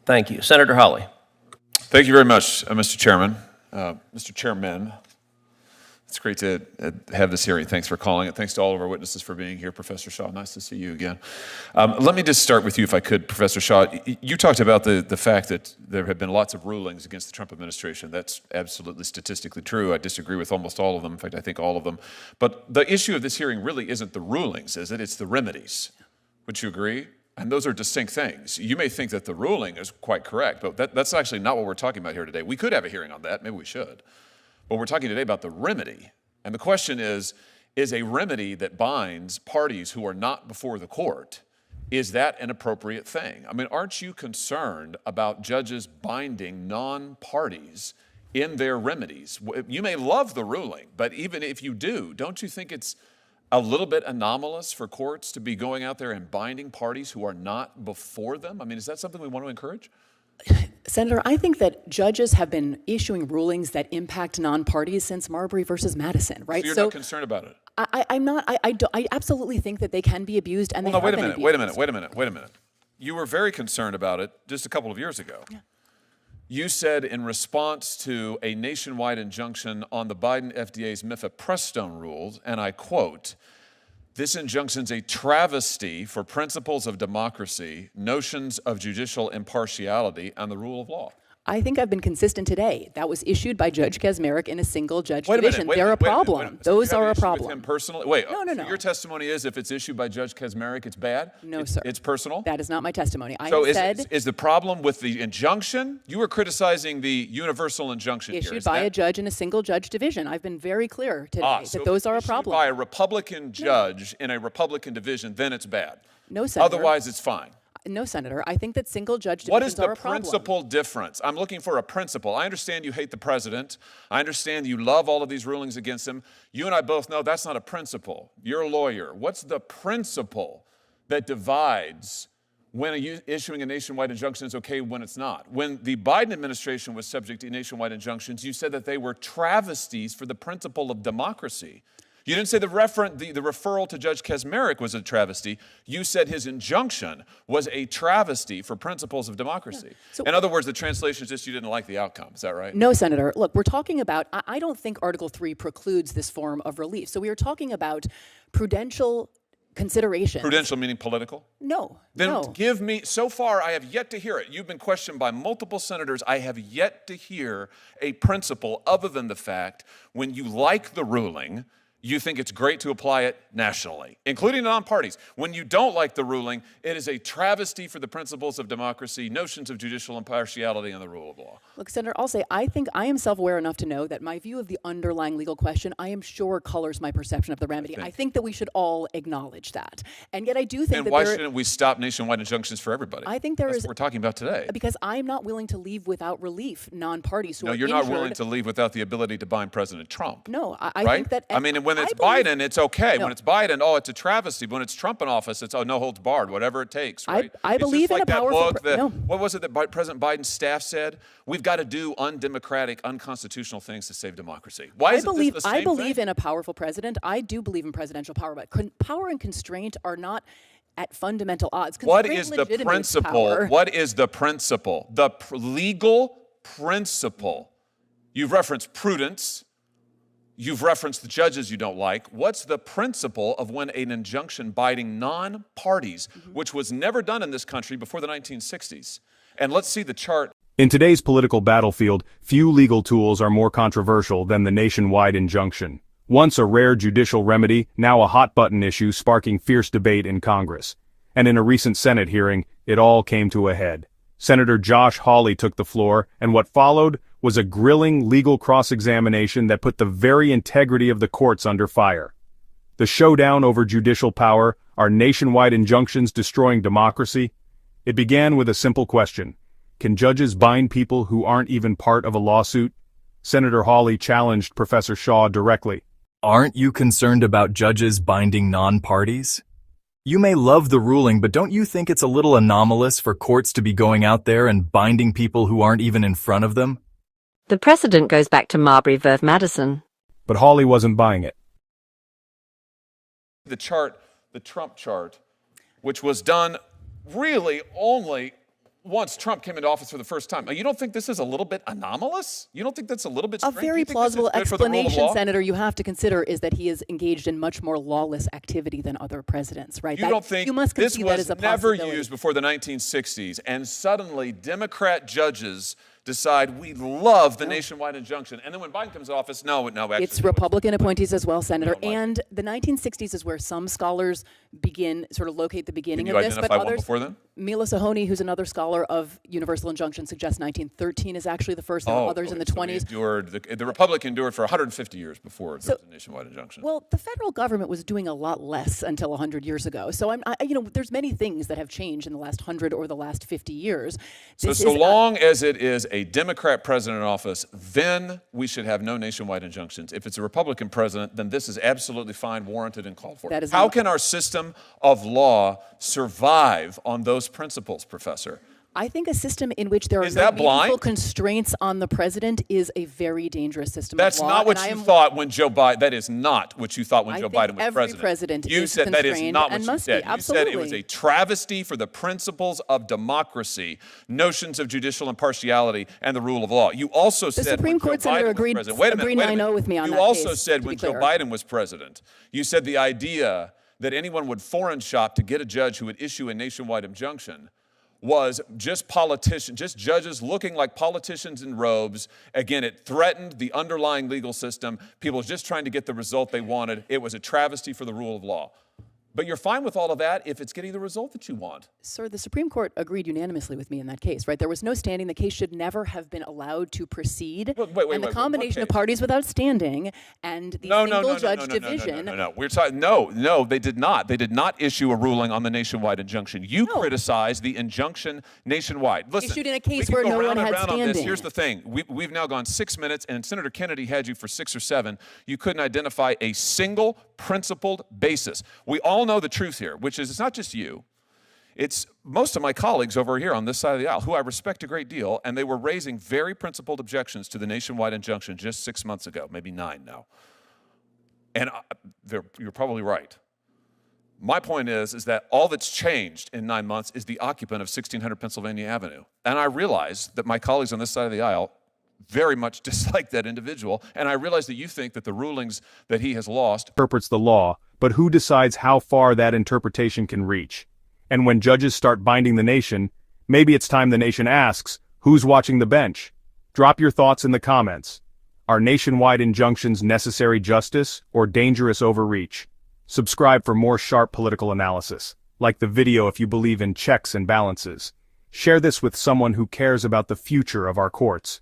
Thank you. Senator Hawley. Thank you very much, Mr. Chairman. Mr. Chairman, it's great to have this hearing. Thanks for calling it. Thanks to all of our witnesses for being here. Professor Shaw, nice to see you again. Let me just start with you, if I could, Professor Shaw. You talked about the fact that there have been lots of rulings against the Trump administration. That's absolutely statistically true. I disagree with almost all of them. In fact, I think all of them. But the issue of this hearing really isn't the rulings, is it? It's the remedies. Would you agree? And those are distinct things. You may think that the ruling is quite correct, but that's actually not what we're talking about here today. We could have a hearing on that. Maybe we should. But we're talking today about the remedy. And the question is a remedy that binds parties who are not before the court, is that an appropriate thing? I mean, aren't you concerned about judges binding non-parties in their remedies? You may love the ruling, but even if you do, don't you think it's a little bit anomalous for courts to be going out there and binding parties who are not before them? I mean, is that something we want to encourage? Senator, I think that judges have been issuing rulings that impact non-parties since Marbury versus Madison, right? So you're not concerned about it? I'm not. I absolutely think that they can be abused, and wait a minute. You were very concerned about it just a couple of years ago. Yeah. You said in response to a nationwide injunction on the Biden FDA's mifepristone rules, and I quote, "This injunction's a travesty for principles of democracy, notions of judicial impartiality, and the rule of law." I think I've been consistent today. That was issued by Judge Kaczmarek in a single judge division. They're a problem. Those are a problem. With him personally? Wait, no. So your testimony is if it's issued by Judge Kaczmarek, it's bad? No, sir. It's personal? That is not my testimony. Is the problem with the injunction? You were criticizing the universal injunction issued by a judge in a single judge division. I've been very clear today that those are a problem. By a Republican judge in a Republican division, then it's bad. No, Senator. Otherwise, it's fine. No, Senator. I think that single judge divisions What is the are a problem. principal difference? I'm looking for a principle. I understand you hate the president. I understand you love all of these rulings against him. You and I both know that's not a principle. You're a lawyer. What's the principle that divides when issuing a nationwide injunction is okay when it's not? When the Biden administration was subject to nationwide injunctions, you said that they were travesties for the principle of democracy. You didn't say the referral to Judge Kaczmarek was a travesty. You said his injunction was a travesty for principles of democracy. Yeah. So, in other words, the translation is just you didn't like the outcome. Is that right? No, Senator. Look, we're talking about, I don't think Article 3 precludes this form of relief. So we are talking about prudential considerations. Prudential meaning political? No. Then give me, so far I have yet to hear it. You've been questioned by multiple senators. I have yet to hear a principle other than the fact when you like the ruling, you think it's great to apply it nationally, including non-parties. When you don't like the ruling, it is a travesty for the principles of democracy, notions of judicial impartiality, and the rule of law. Look, Senator, I'll say I think I am self-aware enough to know that my view of the underlying legal question, I am sure colors my perception of the remedy. I think that we should all acknowledge that. And yet I do think and why shouldn't we stop nationwide injunctions for everybody? I think that's what we're talking about today. Because I'm not willing to leave without relief non-parties who are injured. No, you're not willing to leave without the ability to bind President Trump. No, I right? think that... I mean, when it's Biden, it's okay. No. When it's Biden, it's a travesty. When it's Trump in office, it's no holds barred, whatever it takes, right? I believe in a powerful... What was it that President Biden's staff said? We've got to do undemocratic, unconstitutional things to save democracy. Why is this the same I believe thing? in a powerful president. I do believe in presidential power, but power and constraint are not at fundamental odds. What is the principle? What is the principle? The legal principle. You've referenced prudence. You've referenced the judges you don't like. What's the principle of when an injunction binding non-parties, which was never done in this country before the 1960s? And let's see the chart. In today's political battlefield, few legal tools are more controversial than the nationwide injunction. Once a rare judicial remedy, now a hot-button issue sparking fierce debate in Congress. And in a recent Senate hearing, it all came to a head. Senator Josh Hawley took the floor, and what followed was a grilling legal cross-examination that put the very integrity of the courts under fire. The showdown over judicial power, are nationwide injunctions destroying democracy? It began with a simple question. Can judges bind people who aren't even part of a lawsuit? Senator Hawley challenged Professor Shaw directly. Aren't you concerned about judges binding non-parties? You may love the ruling, but don't you think it's a little anomalous for courts to be going out there and binding people who aren't even in front of them? The precedent goes back to Marbury v. Madison. But Hawley wasn't buying it. The chart, the Trump chart, which was done really only once Trump came into office for the first time. You don't think this is a little bit anomalous? You don't think that's a little bit A strange? very You think this plausible is good for the rule of explanation, law? Senator, you have to consider is that he is engaged in much more lawless activity than other presidents, right? You don't think you must this concede that was as a never possibility. used before the 1960s, and suddenly Democrat judges decide we love the nationwide injunction, and then when Biden comes to office, no, actually. It's Republican appointees as well, Senator. don't like And the 1960s is where some scholars sort of locate the beginning Can you of this. But identify one others, before then? Mila Sahoni, who's another scholar of universal injunction, suggests 1913 is actually the first. There were others in the 20s. The Republic endured for 150 years before there was a nationwide injunction. Well, the federal government was doing a lot less until 100 years ago. So there's many things that have changed in the last 100 or the last 50 years. So long as it is a Democrat president in office, then we should have no nationwide injunctions. If it's a Republican president, then this is absolutely fine, warranted, and called for. How can our system of law survive on those principles, Professor? I think a system in which there are Is no that meaningful blind? constraints on the president is a very dangerous system That's of law. not what you thought when Joe Biden. That is not what you thought when Joe Biden was every president. president You is said that is constrained not what and you must said. be. You said it was Absolutely. a travesty for the principles of democracy, notions of judicial impartiality, and the rule of law. You also said Supreme when Joe Court senator Biden agreed- was president. Wait a minute, agreed wait a 9-0 minute. with me on you that also case, said to when be Joe clear. Biden was president, you said the idea that anyone would foreign shop to get a judge who would issue a nationwide injunction was just judges looking like politicians in robes. Again, it threatened the underlying legal system. People just trying to get the result they wanted. It was a travesty for the rule of law. But you're fine with all of that if it's getting the result that you want. Sir, the Supreme Court agreed unanimously with me in that case, right? There was no standing. The case should never have been allowed to proceed. Wait, and the what combination of case? parties without standing and the single judge division. No. We're talking. No, they did not. They did not issue a ruling on the nationwide injunction. You criticized the injunction nationwide. Listen, Issued in a case we can where go no round one and had round on this. standing. Here's the thing. We've now gone 6 minutes, and Senator Kennedy had you for 6 or 7. You couldn't identify a single principled basis. We all know the truth here, which is it's not just you. It's most of my colleagues over here on this side of the aisle, who I respect a great deal, and they were raising very principled objections to the nationwide injunction just 6 months ago, maybe 9 now. And you're probably right. My point is that all that's changed in 9 months is the occupant of 1600 Pennsylvania Avenue. And I realize that my colleagues on this side of the aisle very much dislike that individual, and I realize that you think that the rulings that he has lost Interprets the law, but who decides how far that interpretation can reach? And when judges start binding the nation, maybe it's time the nation asks, who's watching the bench? Drop your thoughts in the comments. Are nationwide injunctions necessary justice or dangerous overreach? Subscribe for more sharp political analysis. Like the video if you believe in checks and balances. Share this with someone who cares about the future of our courts.